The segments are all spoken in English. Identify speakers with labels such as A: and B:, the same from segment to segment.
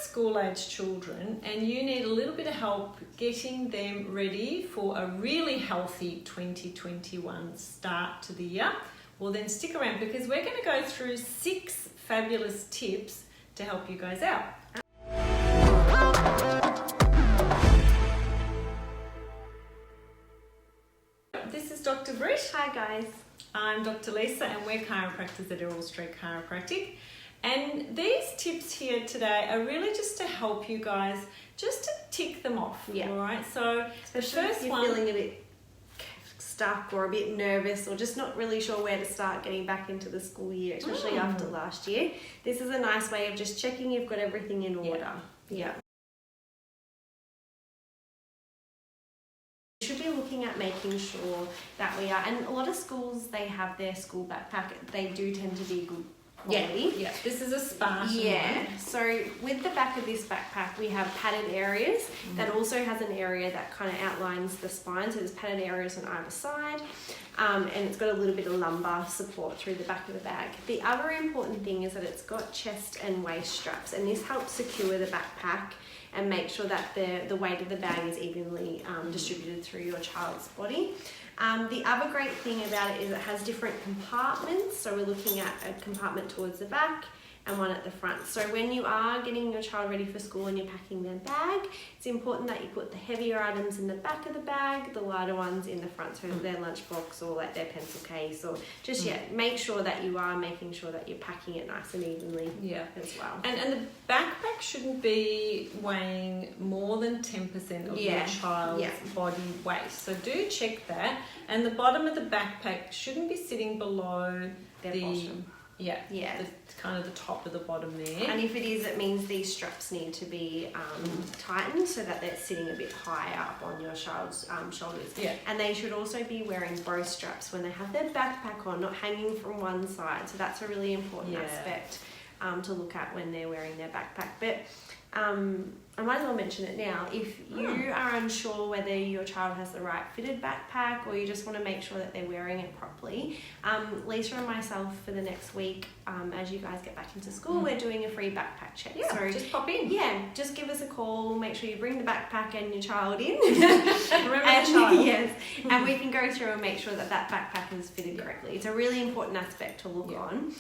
A: school-age children and you need a little bit of help getting them ready for a really healthy 2021 start to the year, well then stick around because we're going to go through 6 fabulous tips to help you guys out. This is Dr. Britt.
B: Hi guys.
A: I'm Dr. Lisa and we're chiropractors at Errol Street Chiropractic. And these tips here today are really just to help you guys just to tick them off.
B: Yeah.
A: All right. So
B: Especially
A: the first
B: if you're feeling a bit stuck or a bit nervous or just not really sure where to start getting back into the school year, especially after last year. This is a nice way of just checking you've got everything in order. Yeah. We should be looking at making sure that we are, and a lot of schools, they have their school backpack. They do tend to be good quality.
A: Yeah. This is a Spartan one.
B: So with the back of this backpack, we have padded areas. That also has an area that kind of outlines the spine. So there's padded areas on either side. And it's got a little bit of lumbar support through the back of the bag. The other important thing is that it's got chest and waist straps, and this helps secure the backpack and make sure that the weight of the bag is evenly distributed through your child's body. The other great thing about it is it has different compartments. So we're looking at a compartment towards the back and one at the front. So when you are getting your child ready for school and you're packing their bag, it's important that you put the heavier items in the back of the bag, the lighter ones in the front, so their lunchbox or like their pencil case, or just make sure that you are making sure that you're packing it nice and evenly as well.
A: And the backpack shouldn't be weighing more than 10% of your child's body weight. So do check that. And the bottom of the backpack shouldn't be sitting below
B: Their
A: the
B: bottom.
A: the kind of the top of the bottom there.
B: And if it is, it means these straps need to be tightened so that they're sitting a bit higher up on your child's shoulders. And they should also be wearing bow straps when they have their backpack on, not hanging from one side. So that's a really important aspect to look at when they're wearing their backpack. But I might as well mention it now. If you are unsure whether your child has the right fitted backpack or you just want to make sure that they're wearing it properly, Lisa and myself for the next week, as you guys get back into school, we're doing a free backpack check.
A: So just pop in.
B: Just give us a call. Make sure you bring the backpack and your child in.
A: Remember the child.
B: Yes, and we can go through and make sure that that backpack is fitted correctly. It's a really important aspect to look on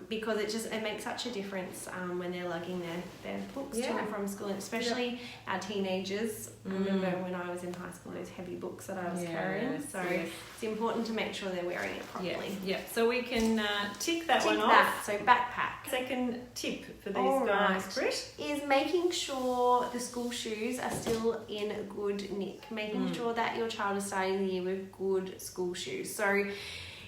B: because it makes such a difference when they're lugging their books to and from school, and especially our teenagers. I remember when I was in high school, those heavy books that I was carrying. So it's important to make sure they're wearing it properly.
A: So we can tick that one off.
B: So backpack.
A: Second tip for these guys, Britt,
B: is making sure the school shoes are still in good nick. Making sure that your child is starting the year with good school shoes. So,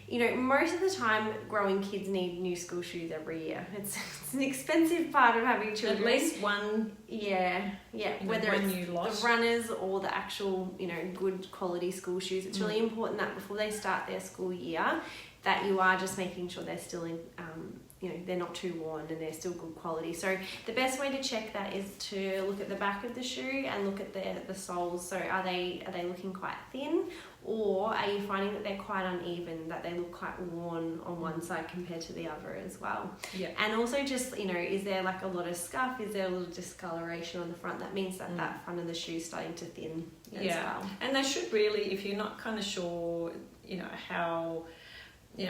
B: you know, most of the time, growing kids need new school shoes every year. It's an expensive part of having children.
A: At least one.
B: Whether it's the runners or the actual, good quality school shoes. It's really important that before they start their school year, that you are just making sure they're still in, they're not too worn and they're still good quality. So the best way to check that is to look at the back of the shoe and look at the soles. So are they looking quite thin, or are you finding that they're quite uneven, that they look quite worn on one side compared to the other as well? And also just, is there like a lot of scuff? Is there a little discoloration on the front? That means that that front of the shoe is starting to thin as well.
A: And they should really, if you're not kind of sure, how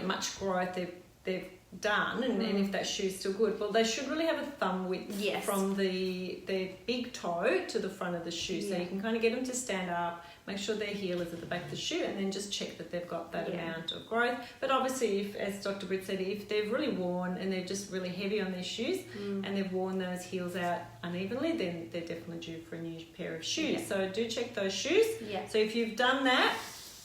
A: much growth they've done and if that shoe's still good, well, they should really have a thumb width from their big toe to the front of the shoe, so you can kind of get them to stand up, make sure their heel is at the back of the shoe, and then just check that they've got that amount of growth. But obviously, if, as Dr. Britt said, if they've really worn and they're just really heavy on their shoes and they've worn those heels out unevenly, then they're definitely due for a new pair of shoes. So do check those shoes. So if you've done that,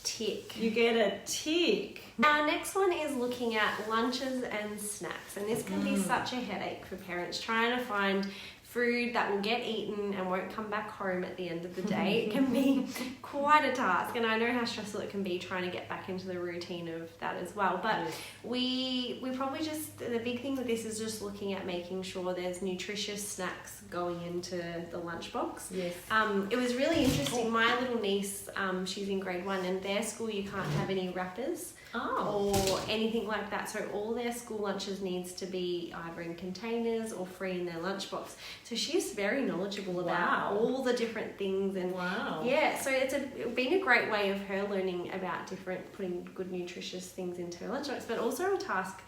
B: tick.
A: You get a tick.
B: Our next one is looking at lunches and snacks, and this can be such a headache for parents trying to find food that will get eaten and won't come back home at the end of the day. It can be quite a task, and I know how stressful it can be trying to get back into the routine of that as well. But we probably just, the big thing with this is just looking at making sure there's nutritious snacks going into the lunchbox. It was really interesting. My little niece, she's in grade 1, and their school you can't have any wrappers or anything like that. So all their school lunches needs to be either in containers or free in their lunchbox. So she's very knowledgeable about all the different things. And so it's been a great way of her learning about putting good nutritious things into her lunchbox, but also a task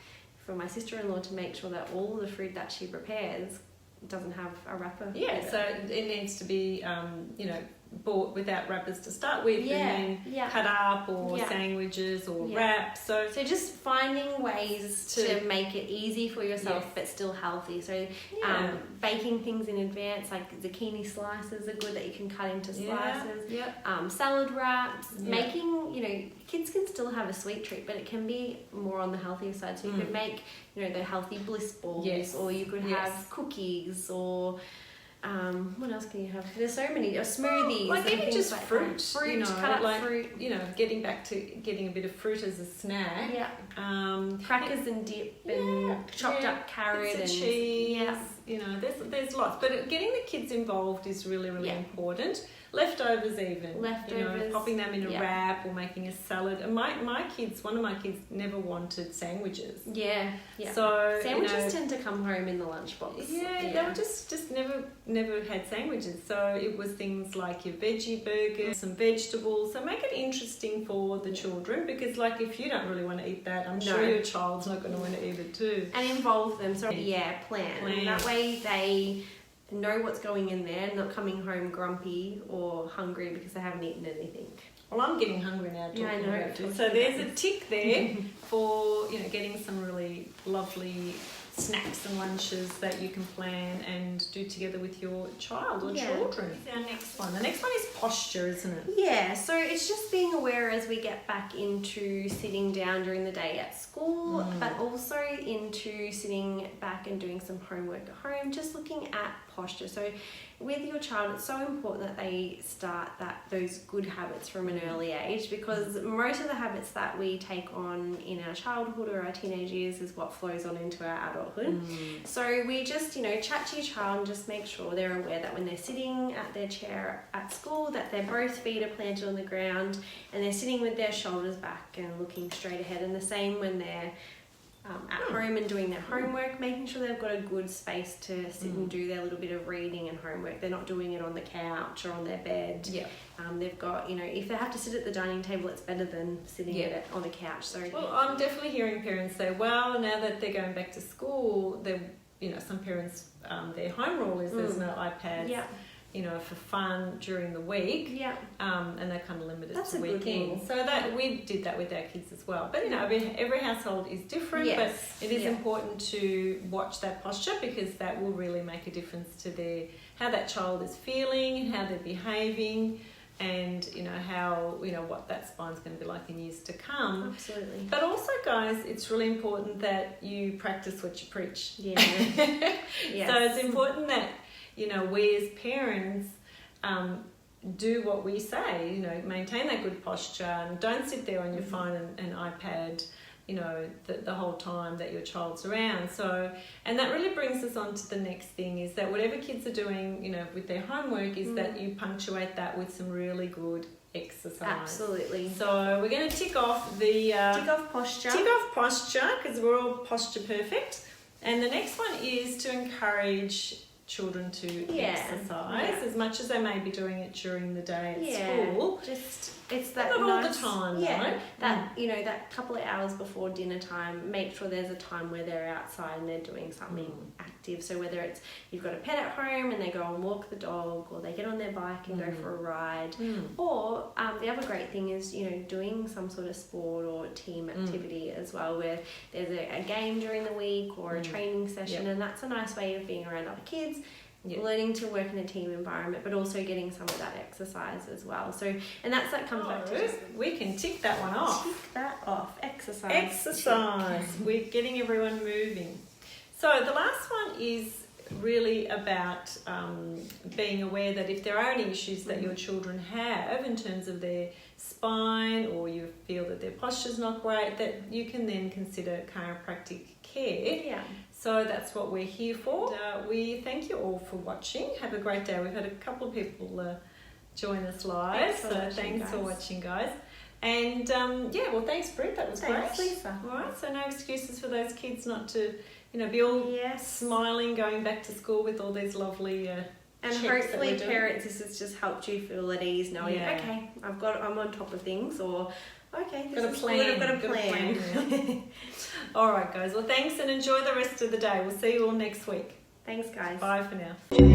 B: for my sister-in-law to make sure that all the food that she prepares doesn't have a wrapper.
A: So it needs to be, bought without wrappers to start with, and then cut up, or sandwiches or wraps. So
B: just finding ways to make it easy for yourself but still healthy. So baking things in advance, like zucchini slices are good that you can cut into slices. Salad wraps. Making, kids can still have a sweet treat, but it can be more on the healthier side. So you could make, the healthy bliss balls, or you could have cookies, or what else can you have? There's so many, or smoothies,
A: like even just
B: like
A: fruit,
B: cut up fruit.
A: Getting back to getting a bit of fruit as a snack.
B: Crackers and dip and chopped up carrot and
A: cheese. There's lots, but getting the kids involved is really important. Leftovers even. Popping them in a wrap or making a salad. And one of my kids never wanted sandwiches. So
B: sandwiches tend to come home in the lunchbox.
A: They were just never had sandwiches. So it was things like your veggie burgers, some vegetables. So make it interesting for the children, because like if you don't really want to eat that, I'm sure your child's not going to want to eat it too.
B: And involve them. So plan. That way they know what's going in there, not coming home grumpy or hungry because they haven't eaten anything.
A: Well, I'm getting hungry now talking about it. So there's a tick there for getting some really lovely snacks and lunches that you can plan and do together with your child or children. Our next one. The next one is posture, isn't it?
B: Yeah, so it's just being aware as we get back into sitting down during the day at school, but also into sitting back and doing some homework at home, just looking at posture. So with your child, it's so important that they start those good habits from an early age, because most of the habits that we take on in our childhood or our teenage years is what flows on into our adulthood. So we just, chat to your child and just make sure they're aware that when they're sitting at their chair at school, that their both feet are planted on the ground and they're sitting with their shoulders back and looking straight ahead. And the same when they're at home and doing their homework, making sure they've got a good space to sit and do their little bit of reading and homework. They're not doing it on the couch or on their bed. They've got, if they have to sit at the dining table, it's better than sitting on the couch. So
A: I'm definitely hearing parents say, well, now that they're going back to school, some parents, their home rule is there's no iPads. For fun during the week, and they're kind of limited to weekends. So that we did that with our kids as well. But every household is different. But it is important to watch that posture, because that will really make a difference to how that child is feeling, how they're behaving, and how what that spine's going to be like in years to come.
B: Absolutely.
A: But also, guys, it's really important that you practice what you preach. So it's important that we as parents do what we say, maintain that good posture and don't sit there on your phone and iPad, the whole time that your child's around. So, and that really brings us on to the next thing, is that whatever kids are doing, with their homework, is that you punctuate that with some really good exercise.
B: Absolutely.
A: So we're going to tick off
B: posture.
A: Tick off posture, because we're all posture perfect. And the next one is to encourage children to exercise as much as they may be doing it during the day at school. It's that not nice, all the time,
B: that that couple of hours before dinner time, make sure there's a time where they're outside and they're doing something active. So whether it's you've got a pet at home and they go and walk the dog, or they get on their bike and go for a ride, or the other great thing is doing some sort of sport or team activity as well, where there's a game during the week or a training session, and that's a nice way of being around other kids. Learning to work in a team environment, but also getting some of that exercise as well. So, and that comes back to
A: we can tick that one off.
B: Tick that off. Exercise.
A: Exercise. We're getting everyone moving. So the last one is really about being aware that if there are any issues that your children have in terms of their spine, or you feel that their posture's not great, that you can then consider chiropractic care. So that's what we're here for. And, we thank you all for watching. Have a great day. We've had a couple of people join us live. Thanks for watching, guys. And thanks, Britt. That was great.
B: Lisa.
A: All right, so no excuses for those kids not to be all smiling, going back to school with all these lovely
B: and hopefully parents, this has just helped you feel at ease knowing, okay, I'm on top of things, or okay, this is good, I've got a plan.
A: All right, guys. Well, thanks, and enjoy the rest of the day. We'll see you all next week.
B: Thanks, guys.
A: Bye for now.